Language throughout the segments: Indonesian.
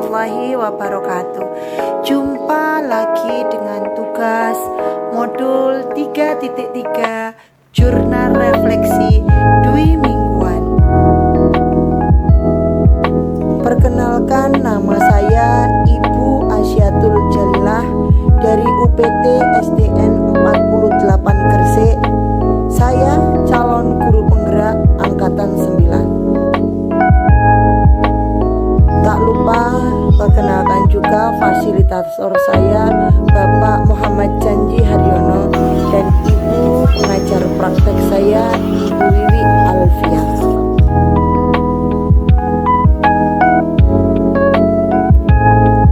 warahmatullahi wabarakatuh. Jumpa lagi dengan tugas modul 3.3 Jurnal Refleksi Dwi Mingguan. Perkenalkan, nama saya Ibu Asyatul Jalilah dari UPT SDN 48 Gresik. Saya calon guru penggerak angkatan 9. Tak lupa perkenalkan juga fasilitator saya Bapak Muhammad Janji Haryono dan Ibu pengajar praktek saya Ibu Wiwi Alfiah.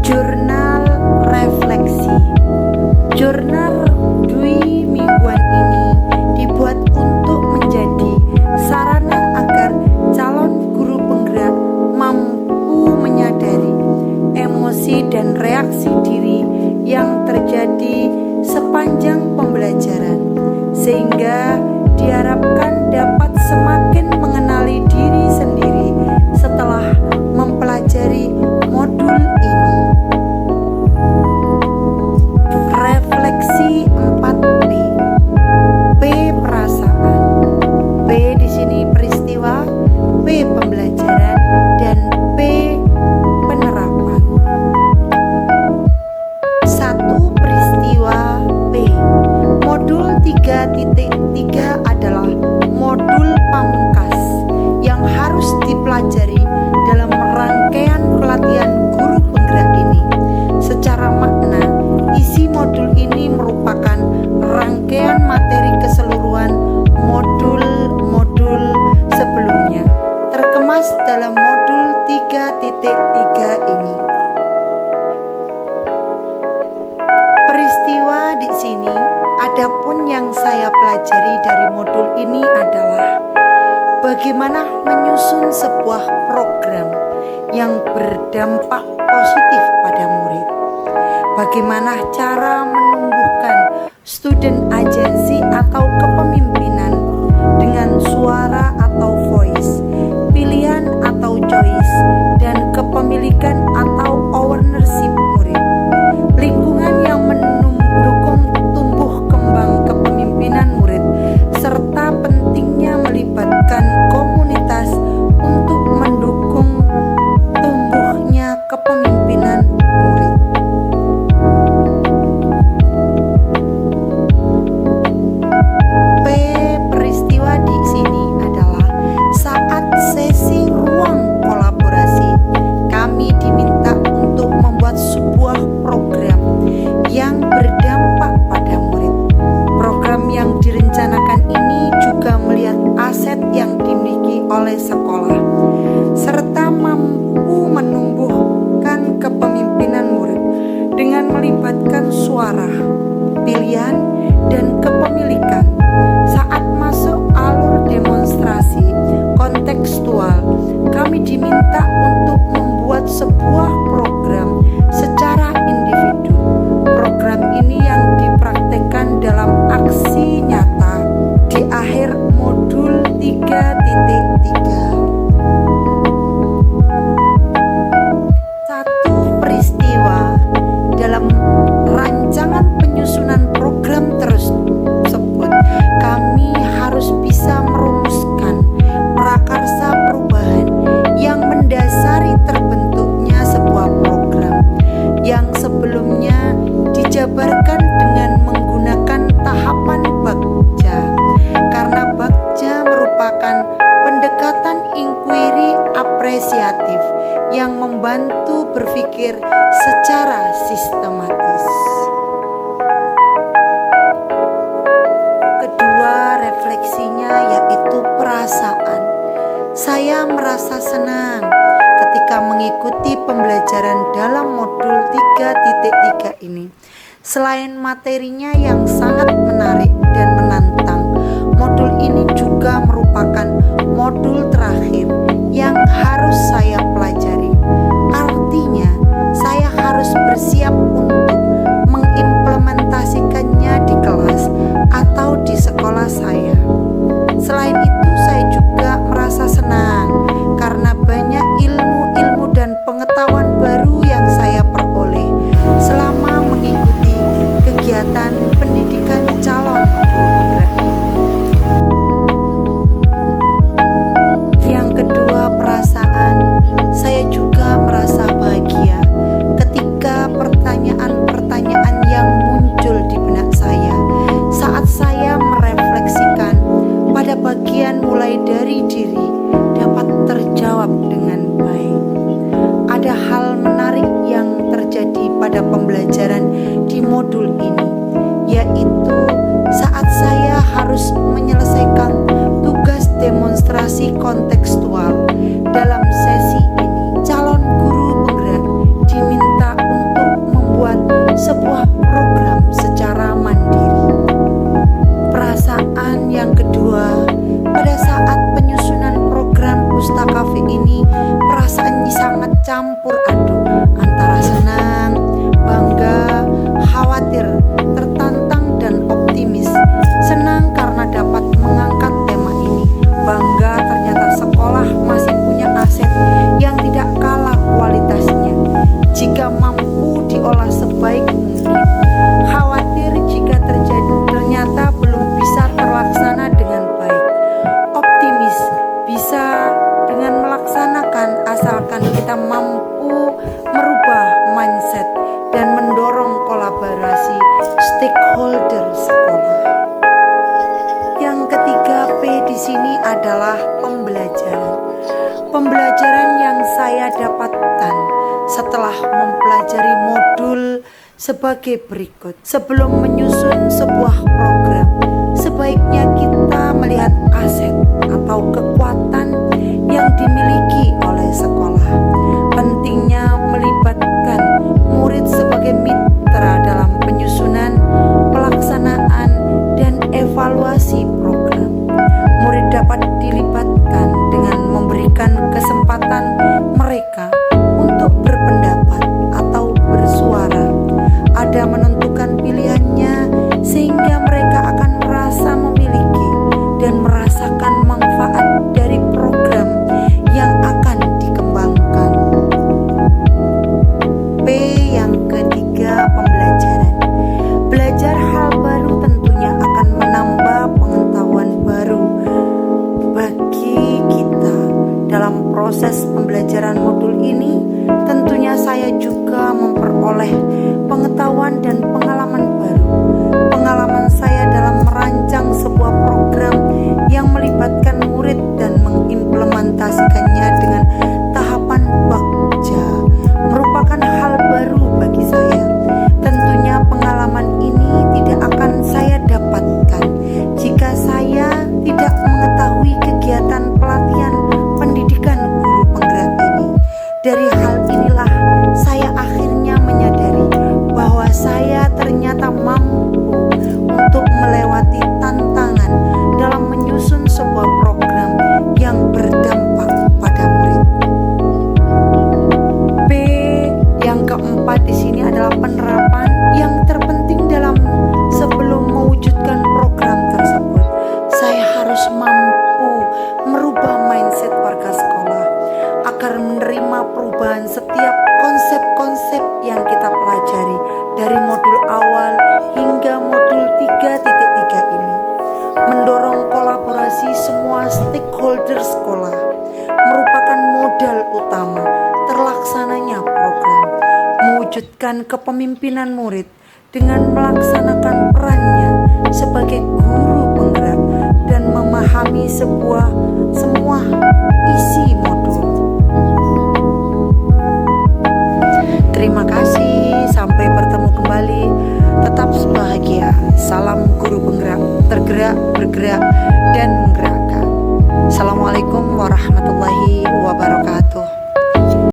Jurnal refleksi. Jurnal Dwi Mingguan ini dibuat untuk menjadi sarana agar calon guru penggerak mampu menyadari emosi dan reaksi diri yang terjadi sepanjang pembelajaran, sehingga diharapkan dapat semakin mengenali diri sendiri setelah mempelajari modul ini. Refleksi 4P. P perasaan, P di sini peristiwa, P pembelajaran, dan P penerapan. 1. Peristiwa P. Modul 3.3 adalah modul pamungkas yang harus dipelajari dalam rangkaian pelatihan guru penggerak ini. Secara makna, isi modul ini merupakan rangkaian materi keseluruhan modul-modul sebelumnya terkemas dalam modul 3.3 ini. Peristiwa di sini, adapun yang saya pelajari dari modul ini adalah bagaimana menyusun sebuah program yang berdampak positif pada murid. Bagaimana cara menumbuhkan student agency atau kepemimpinan dengan suara atau voice, pilihan atau choice, dan kepemilikan atau ownership murid. Lingkungan yang mendukung tumbuh kembang kepemimpinan murid, serta pentingnya melibatkan komunitas untuk mendukung tumbuhnya kepemimpinan murid. P peristiwa di sini adalah saat sesi ruang kolaborasi, kami diminta untuk membuat sebuah program yang berdampak pada murid. Program yang direncanakan ini juga melihat aset yang dimiliki oleh sekolah, serta mampu menumbuhkan kepemimpinan murid dengan melibatkan suara, pilihan, dan kepemilikan. Saat masuk alur demonstrasi kontekstual, kami diminta untuk membuat sebuah program secara individu. Program ini yang dipraktekkan dalam aksi nyata di akhir modul 3.3. 1. Peristiwa. Dalam rancangan penyusunan program tersebut, kami harus bisa merumuskan prakarsa perubahan yang mendasari terbentuknya sebuah program yang sebelumnya dijabarkan dengan menggunakan tahapan Bagja, karena Bagja merupakan pendekatan inquiry apresiatif yang membantu berpikir secara sistematis. Kedua refleksinya yaitu perasaan. Saya merasa senang ketika mengikuti pembelajaran dalam modul 3.3 ini. Selain materinya yang sangat menarik dan menantang, modul ini juga merupakan modul terakhir yang harus saya pelajari. Artinya, saya harus bersiap untuk mengimplementasikannya di kelas atau di sekolah saya. Selain itu, saya juga merasa senang karena banyak ilmu-ilmu dan pengetahuan baru yang pembelajaran di modul ini, yaitu saat saya harus menyelesaikan tugas demonstrasi kontekstual. Dalam sesi ini, calon guru penggerak diminta untuk membuat sebuah program secara mandiri. Perasaan yang kedua, pada saat penyusunan program Pustakavi ini, perasaan sangat campur aduk antara senang, bangga, khawatir, tertantang, dan optimis. Senang karena dapat mengangkat tema ini. Bangga ternyata sekolah masih punya aset yang tidak kalah kualitasnya jika mampu diolah sebaik mungkin. Khawatir jika ternyata belum bisa terlaksana dengan baik. Optimis bisa dengan melaksanakan asalkan kita mampu merubah mindset dan mendorong kolaborasi stakeholder sekolah. Yang ketiga P di sini adalah pembelajaran. Pembelajaran yang saya dapatkan setelah mempelajari modul sebagai berikut. Sebelum menyusun sebuah program, sebaiknya kita melihat aset atau kekuatan yang dimiliki oleh sekolah. Pentingnya melibatkan murid sebagai mitra dalam penyusunan, pelaksanaan, dan evaluasi program. Murid dapat dilibatkan dengan memberikan kesempatan mereka untuk berpendapat atau bersuara. Ada menentukan pilihannya sehingga mereka akan merasa memiliki dan merasakan manfaat dari program yang akan dikembangkan. P yang ketiga, pembelajaran. Belajar hal baru tentunya akan menambah pengetahuan baru bagi kita. Dalam proses pembelajaran modul ini, tentunya saya juga memperoleh pengetahuan dan pengalaman baru. Pengalaman saya dalam merancang sebuah program yang melibatkan murid dan mengimplementasikannya dengan tahapan bakja merupakan hal baru bagi saya. Tentunya pengalaman ini tidak akan saya dapatkan jika saya tidak mengetahui kegiatan pelatihan pendidikan guru penggerak ini. Dari hal inilah saya akhirnya menyadari bahwa saya ternyata mampu untuk melewati tantangan dalam menyusun sebuah program yang berdampak pada murid. P yang keempat di sini adalah penerapan yang terpenting dalam sebelum mewujudkan program tersebut. Saya harus mampu merubah mindset warga sekolah agar menerima perubahan setiap konsep-konsep yang kita pelajari dari modul awal hingga modul 3.3 ini. Mendorong kolaborasi semua stakeholder sekolah merupakan modal utama terlaksananya program. Mewujudkan kepemimpinan murid dengan melaksanakan perannya sebagai guru penggerak dan memahami semua isi modul. Terima kasih, sampai bertemu kembali. Tetap bahagia. Salam guru penggerak, tergerak, bergerak,